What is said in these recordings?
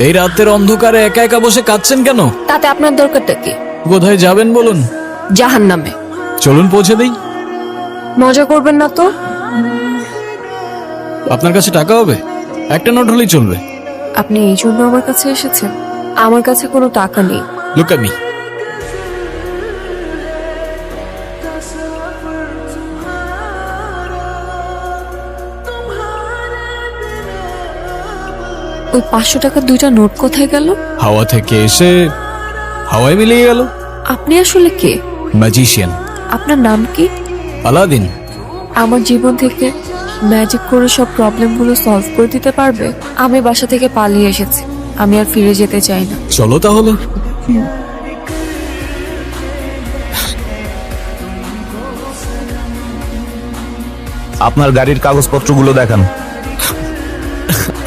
এই রাতের অন্ধকারে একা একা বসে কাঁদছেন কেন? তাতে আপনার দরকারটা কি? কোথায় যাবেন বলুন? জাহান্নামে। চলুন পৌঁছে দেই। মজা করবেন না তো? আপনার কাছে টাকা হবে? একটা নোট হলেই চলবে। আপনি এই জন্য আমার কাছে এসেছেন? আমার কাছে কোনো টাকা নেই। Look at me. ওই 500 টাকার 2টা নোট কোথায় গেল? হাওয়া থেকে এসে হাওয়ায় মিলিয়ে গেল। আপনি আসলে কে? ম্যাজিশিয়ান। আপনার নাম কি? আলাদিন। আমার জীবন থেকে ম্যাজিক করে সব প্রবলেমগুলো সলভ করে দিতে পারবে? আমি বাসা থেকে পালিয়ে এসেছি, আমি আর ফিরে যেতে চাই না। চলো তাহলে। আপনার গাড়ির কাগজপত্রগুলো দেখান।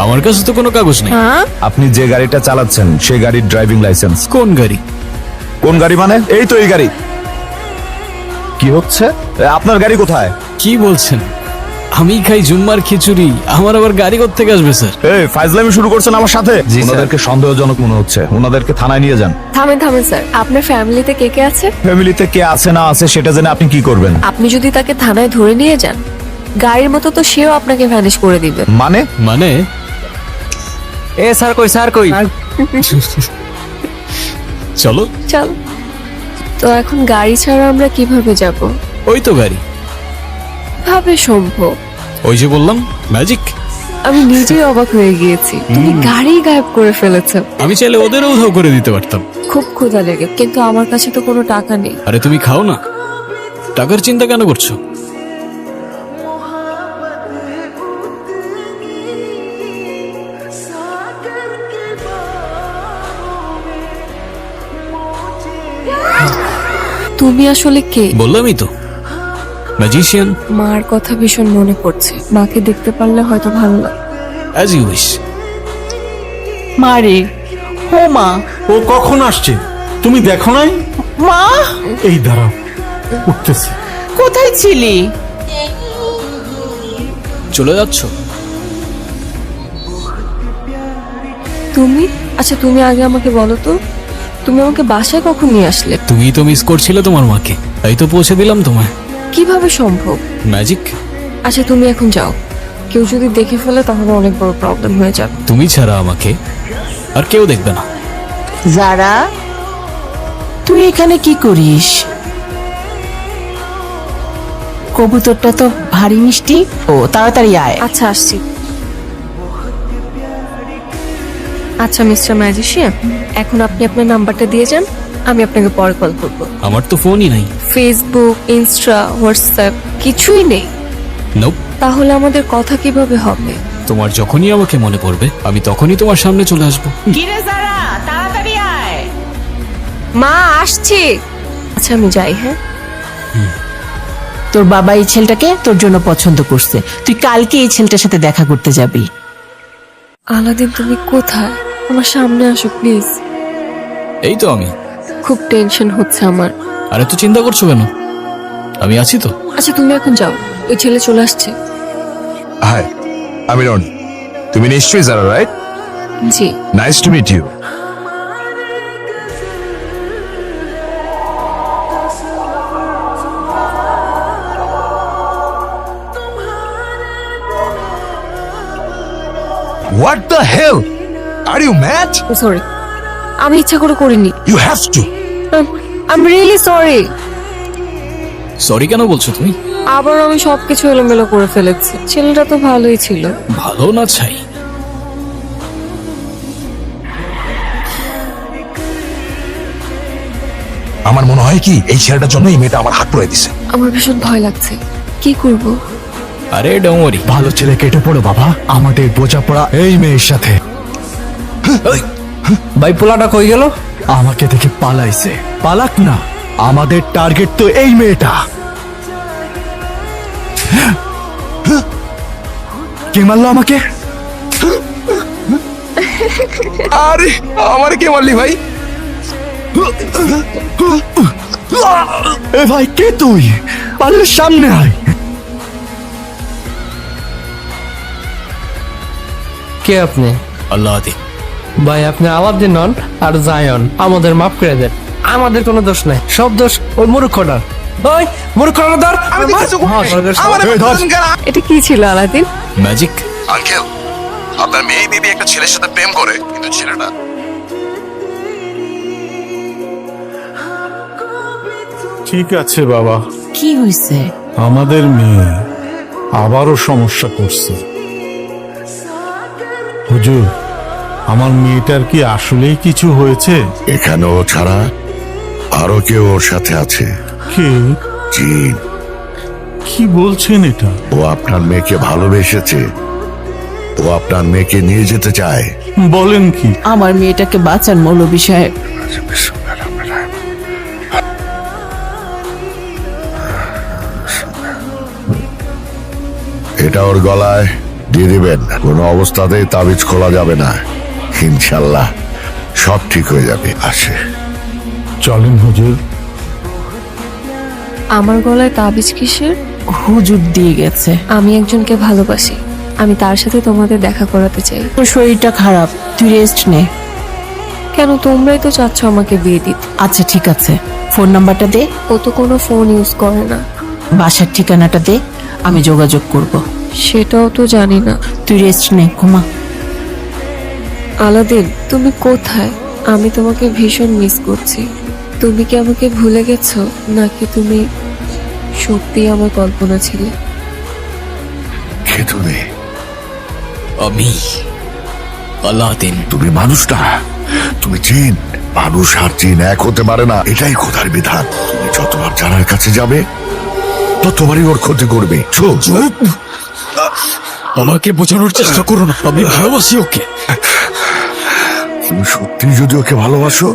আমার কাছে তো কোনো কাগজ নেই। হ্যাঁ, আপনি যে গাড়িটা চালাচ্ছেন সেই গাড়ির ড্রাইভিং লাইসেন্স। কোন গাড়ি? কোন গাড়ি মানে? এই তো এই গাড়ি। কি হচ্ছে? আপনার গাড়ি কোথায়? কি বলছেন? আমি খাই জুম্মার খিচুড়ি, আমার আবার গাড়ি কোত্থেকে আসবে স্যার? এই ফাইজলামি শুরু করছেন আমার সাথে? ওনাদেরকে সন্দেহজনক মনে হচ্ছে, ওনাদেরকে থানায় নিয়ে যান। থামেন থামেন স্যার, আপনার ফ্যামিলিতে কে কে আছে? ফ্যামিলিতে কে আছে না আছে সেটা জেনে আপনি কি করবেন? আপনি যদি তাকে থানায় ধরে নিয়ে যান, গাড়ির মতো তো সেও আপনাকে ভ্যানিশ করে দিবে। মানে? মানে এ স্যার কই, স্যার কই? চলো। চল। তো এখন গাড়ি ছাড়া আমরা কিভাবে যাব? ওই তো গাড়ি। ভাবে সম্ভব? ওই যে বললাম ম্যাজিক। আমি নিজেই অবাক হয়ে গিয়েছি, তুমি গাড়ি গায়েব করে ফেলেছো। আমি চাইলে ওদেরও উধাও করে দিতে পারতাম। খুব ক্ষুধা লেগে, কিন্তু আমার কাছে তো কোনো টাকা নেই। আরে তুমি খাও না, টাকার চিন্তা কেন করছো? তুমি আসলে কে? বললামই তো, ম্যাজিশিয়ান। মার কথা ভীষণ মনে পড়ছে, মাকে দেখতে পারলে হয়তো ভালো লাগে। As you wish. মারে, ও মা, ও কখন আসছে তুমি দেখো নাই? মা এই দাঁড়াও, উঠতেছি। কোথায় ছিলি? চলে যাচ্ছ? তুমি? আচ্ছা তুমি আগে আমাকে বলো তো, তুমি আমাকে বাসায় কখন নিয়ে আসলে? তুমি তো মিস করছিলে তোমার মাকে, তাই তো পৌঁছে দিলাম তোমায়। কিভাবে সম্ভব? ম্যাজিক। আচ্ছা তুমি এখন যাও, কেউ যদি দেখে ফেলে তাহলে অনেক বড় প্রবলেম হয়ে যাবে। তুমি ছাড়া আমাকে আর কেউ দেখবে না। যারা, তুই এখানে কি করিস? কবুতরটা তো ভারী মিষ্টি। ও তাড়াতাড়ি আয়। আচ্ছা আসছি। আচ্ছা মিস্টার ম্যাজিশিয়ান, এখন আপনি আপনার নাম্বারটা দিয়ে যান, আমি আপনাকে পরে কল করব। আমার তো ফোনই নাই। ফেসবুক, ইনস্টা, হোয়াটসঅ্যাপ কিছুই নেই? নোপ। তাহলে আমাদের কথা কিভাবে হবে? তোমার যখনই আমাকে মনে পড়বে আমি তখনই তোমার সামনে চলে আসবো। কিরে যারা, তাড়াতাড়ি আয়। মা আসছি। আচ্ছা আমি যাই। হ্যাঁ, তোর বাবা এই ছেলেটাকে তোর জন্য পছন্দ করছে, তুই কালকে এই ছেলেটার সাথে দেখা করতে যাবি। আলাদিন তুমি কোথায়? আমার সামনে আসো প্লিজ। এই তো আমি। খুব টেনশন হচ্ছে আমার। আরে তো চিন্তা করছো কেন, আমি আছি তো। আচ্ছা তুমি এখন যাও, ওই ছেলে চলে আসছে। হাই, আমি রনি। তুমি নিশ্চয়ই যারা, রাইট? জি। Nice to meet you. What the hell? Are you mad? Sorry, আমি ইচ্ছা করে করিনি। You have to. I am really sorry. Sorry কেন বলছো তুমি? আবার আমি সবকিছু এলোমেলো করে ফেলেছি। ছেলেটা তো ভালোই ছিল। ভালো না চাই? আমার মনে হয় কি এই ছেলেটার জন্য এই মেয়েটা আমার হাত পুড়াই দিছে। আমার ভীষণ ভয় লাগছে, কি করব? আরে ডোমরি, ভালো ছেলে কেটে পড়ো বাবা, আমাদের বোঝাপড়া এই মেয়ের সাথে। ভাই পোলাটা কই গেল? আমাকে দেখে পালাইছে। পালাক না, আমাদের টার্গেট তো এই মেয়েটা। কে মারলো আমাকে? আরে আমারে কে মারলি ভাই? এ ভাই কে তুই? পারলে সামনে আয়। কে আপনি? আল্লাহ আদি। ভাই আপনি আলাদিন নন আর জায়ন, আমাদের মাফ করে দেন, আমাদের কোনো দোষ নাই, সব দোষ ওই মূর্খটার। ওই মূর্খটার ধর। এটা কি ছিল আলাদিন? ম্যাজিক। আঙ্কেল, আপনার মেয়ে বেবি একটা ছেলের সাথে প্রেম করে, কিন্তু ছেলেটা ঠিক আছে বাবা, কি হয়েছে? আমাদের মেয়ে আবারও সমস্যা করছে। হুজুর, আমার মেয়েটার কি আসলেই কিছু হয়েছে? এখানে ও ছাড়া আরো কেউ ওর সাথে আছে। কে? জিন। কি বলছেন এটা? ও আপনার মেয়েকে ভালোবেসেছে, ও আপনার মেয়েকে নিয়ে যেতে চায়। বলেন কি? আমার মেয়েটাকে বাঁচান মৌলভী সাহেব। এটা ওর গলায় দিয়ে দিবেন, কোনো অবস্থাতেই তাবিজ খোলা যাবে না। ইনশাল্লাহ সব ঠিক হয়ে যাবে। আসে। চলেন হুজুর। আমার গলায় তাবিজ কিসের? হুজুর দিয়ে গেছে। আমি একজনকে ভালোবাসি, আমি তার সাথে তোমাদের দেখা করাতে চাই। তোর শরীরটা খারাপ, তুই রেস্ট নে। কেন, তোমরাই তো চাচ্ছ আমাকে বিয়ে দিতে। আচ্ছা ঠিক আছে, ফোন নাম্বারটা দে, ও তো কোনো ফোন ইউজ করে না। বাসার ঠিকানাটা দে, আমি যোগাযোগ করব। সেটাও তো জানি না। তুই রেস্ট নে, ঘুমা। আলাদিন, তুমি কোথায়? আমি তোমাকে ভীষণ মিস করছি। তুমি কি আমাকে ভুলে গেছো, নাকি তুমি সত্যি আমার কল্পনা ছিলে? কে তুমি? আমি আলাদিন। তুমি মানুষ না, তুমি জিন। মানুষ আর জিন এক হতে পারে না, এটাই খোদার বিধান। তুমি যতবার জানার কাছে যাবে ততবারই ওর ক্ষতি করবে। চুপ। আমাকে বোঝানোর চেষ্টা করো না, আমি ভালোবাসি ওকে। তুমি সত্যি যদি ওকে ভালোবাসো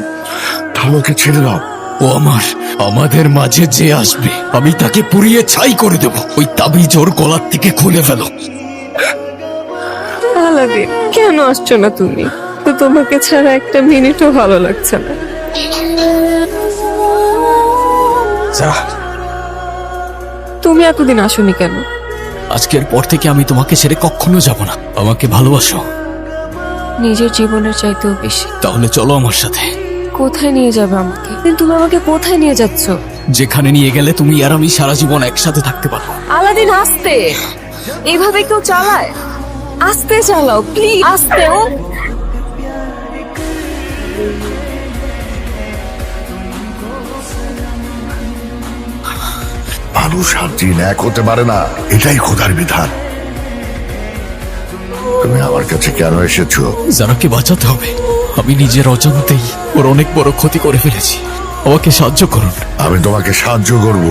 তাহলে ওকে ছেড়ে দাও। ও আমাদের মাঝে যে আসবে আমি তাকে পুড়িয়ে ছাই করে দেব। ওই তাবিজ ওর গলার থেকে খুলে ফেলো। আলাদিন, কেন আসছো না তুমি? তো তোমাকে ছাড়া একটা মিনিটও ভালো লাগছে না। যা, তুমি এতদিন আসোনি কেন? আজকের পর থেকে আমি তোমাকে ছেড়ে কখনো যাব না। আমাকে ভালোবাসো? নিজের জীবনের চাইতেও বেশি। তাহলে চলো আমার সাথে। কোথায় নিয়ে যাবে আমাকে? তুমি আমাকে কোথায় নিয়ে যাচ্ছ? যেখানে নিয়ে গেলে তুমি আর আমি সারা জীবন একসাথে থাকতে পারবো। আলাদিন, আস্তে। এইভাবে কেউ চালায়? আস্তে চালাও প্লিজ, আস্তে। ও মানুষ আর জিন এক হতে পারে না, এটাই খোদার বিধান। তুমি আমার কাছে কেন এসেছো? যারাকে বাঁচাতে হবে। আমি নিজের অজান্তেই ওর অনেক বড় ক্ষতি করে ফেলেছি। আমাকে সাহায্য করুন। আমি তোমাকে সাহায্য করব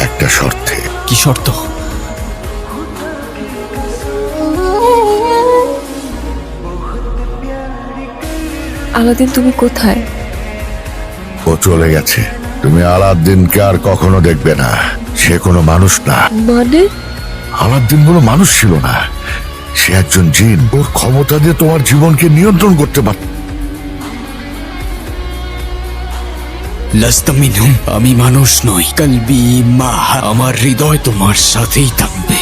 একটা শর্তে। কি শর্ত? আলাদিন, তুমি কোথায়? ও চলে গেছে। তুমি আলাদ্দিনকে আর কখনো দেখবে না। সে কোনো মানুষ না। মানে? আলাদ্দিন কোনো মানুষ ছিল না, সে একজন জিন। ওর ক্ষমতা দিয়ে তোমার জীবনকে নিয়ন্ত্রণ করতে পারত। লাস্তা মিনহুম। আমি মানুষ নই। কলবি মা, আমার হৃদয় তোমার সাথেই থাকবে।